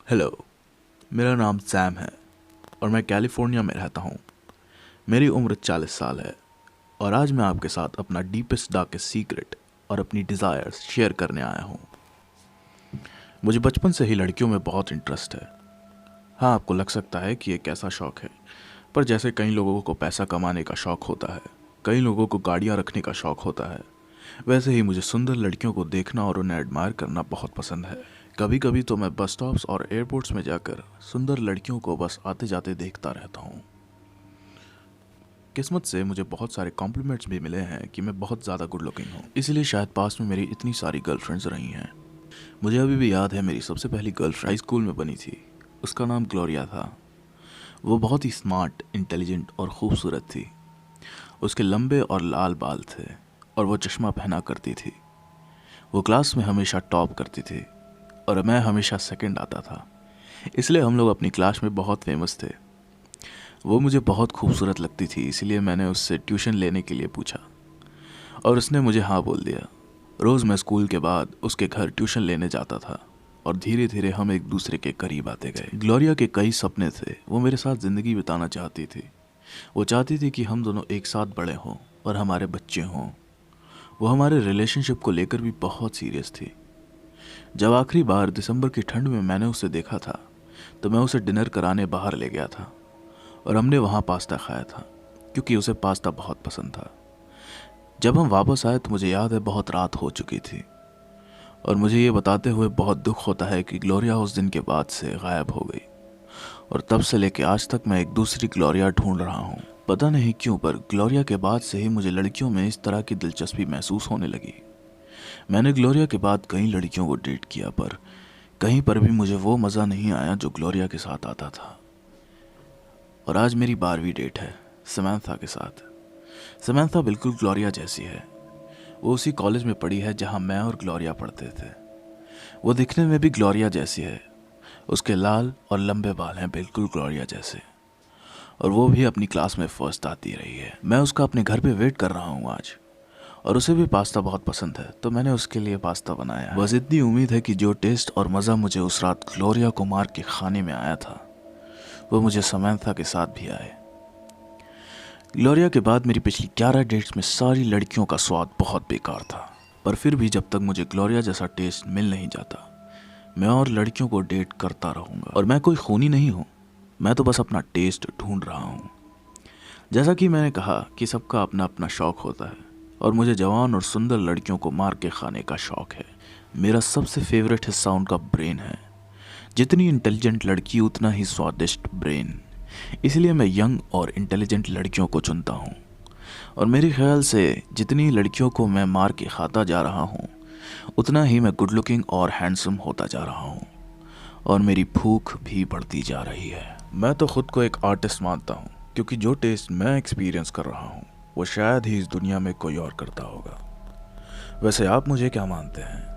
Hello, मेरा नाम Sam है और मैं कैलिफोर्निया में रहता हूँ। मेरी उम्र 40 साल है और आज मैं आपके साथ अपना डीपेस्ट डार्केस्ट सीक्रेट और अपनी डिज़ायर्स शेयर करने आया हूँ। मुझे बचपन से ही लड़कियों में बहुत इंटरेस्ट है। हाँ, आपको लग सकता है कि ये कैसा शौक़ है, पर जैसे कई लोगों को पैसा कमाने का शौक़ होता है, कई लोगों को गाड़ियाँ रखने का शौक़ होता है, वैसे ही मुझे सुंदर लड़कियों को देखना और उन्हें एडमायर करना बहुत पसंद है। कभी कभी तो मैं बस स्टॉप्स और एयरपोर्ट्स में जाकर सुंदर लड़कियों को बस आते जाते देखता रहता हूँ। किस्मत से मुझे बहुत सारे कॉम्प्लीमेंट्स भी मिले हैं कि मैं बहुत ज़्यादा गुड लुकिंग हूँ, इसलिए शायद पास में मेरी इतनी सारी गर्लफ्रेंड्स रही हैं। मुझे अभी भी याद है मेरी सबसे पहली गर्लफ्रेंड हाई स्कूल में बनी थी। उसका नाम ग्लोरिया था। वो बहुत ही स्मार्ट, इंटेलिजेंट और खूबसूरत थी। उसके लंबे और लाल बाल थे और वो चश्मा पहना करती थी। वो क्लास में हमेशा टॉप करती थी और मैं हमेशा सेकंड आता था, इसलिए हम लोग अपनी क्लास में बहुत फेमस थे। वो मुझे बहुत खूबसूरत लगती थी, इसलिए मैंने उससे ट्यूशन लेने के लिए पूछा और उसने मुझे हाँ बोल दिया। रोज़ मैं स्कूल के बाद उसके घर ट्यूशन लेने जाता था और धीरे धीरे हम एक दूसरे के करीब आते गए। ग्लोरिया के कई सपने थे। वो मेरे साथ ज़िंदगी बिताना चाहती थी। वो चाहती थी कि हम दोनों एक साथ बड़े हों और हमारे बच्चे हों। वो हमारे रिलेशनशिप को लेकर भी बहुत सीरियस थी। जब आखिरी बार दिसंबर की ठंड में मैंने उसे देखा था तो मैं उसे डिनर कराने बाहर ले गया था और हमने वहाँ पास्ता खाया था क्योंकि उसे पास्ता बहुत पसंद था। जब हम वापस आए तो मुझे याद है बहुत रात हो चुकी थी और मुझे ये बताते हुए बहुत दुख होता है कि ग्लोरिया उस दिन के बाद से गायब हो गई और तब से लेके आज तक मैं एक दूसरी ग्लोरिया ढूंढ रहा हूँ। पता नहीं क्यों, पर ग्लोरिया के बाद से ही मुझे लड़कियों में इस तरह की दिलचस्पी महसूस होने लगी। मैंने ग्लोरिया के बाद कई लड़कियों को डेट किया, पर कहीं पर भी मुझे वो मज़ा नहीं आया जो ग्लोरिया के साथ आता था। और आज मेरी 12वीं डेट है समंथा के साथ। समंथा बिल्कुल ग्लोरिया जैसी है। वो उसी कॉलेज में पढ़ी है जहाँ मैं और ग्लोरिया पढ़ते थे। वो दिखने में भी ग्लोरिया जैसी है। उसके लाल और लंबे बाल हैं बिल्कुल ग्लोरिया जैसे, और वो भी अपनी क्लास में फर्स्ट आती रही है। मैं उसका अपने घर पे वेट कर रहा हूँ आज, और उसे भी पास्ता बहुत पसंद है तो मैंने उसके लिए पास्ता बनाया है। बस इतनी उम्मीद है कि जो टेस्ट और मज़ा मुझे उस रात ग्लोरिया को मार के खाने में आया था वो मुझे समंथा के साथ भी आए। ग्लोरिया के बाद मेरी पिछली 11 डेट्स में सारी लड़कियों का स्वाद बहुत बेकार था, पर फिर भी जब तक मुझे ग्लोरिया जैसा टेस्ट मिल नहीं जाता मैं और लड़कियों को डेट करता रहूँगा। और मैं कोई खूनी नहीं हूँ, मैं तो बस अपना टेस्ट ढूंढ रहा हूँ। जैसा कि मैंने कहा कि सबका अपना अपना शौक़ होता है और मुझे जवान और सुंदर लड़कियों को मार के खाने का शौक़ है। मेरा सबसे फेवरेट हिस्सा उनका ब्रेन है। जितनी इंटेलिजेंट लड़की उतना ही स्वादिष्ट ब्रेन, इसलिए मैं यंग और इंटेलिजेंट लड़कियों को चुनता हूँ। और मेरे ख्याल से जितनी लड़कियों को मैं मार के खाता जा रहा हूँ उतना ही मैं गुड लुकिंग और हैंडसम होता जा रहा हूँ और मेरी भूख भी बढ़ती जा रही है। मैं तो खुद को एक आर्टिस्ट मानता हूँ, क्योंकि जो टेस्ट मैं एक्सपीरियंस कर रहा हूँ वो शायद ही इस दुनिया में कोई और करता होगा। वैसे आप मुझे क्या मानते हैं?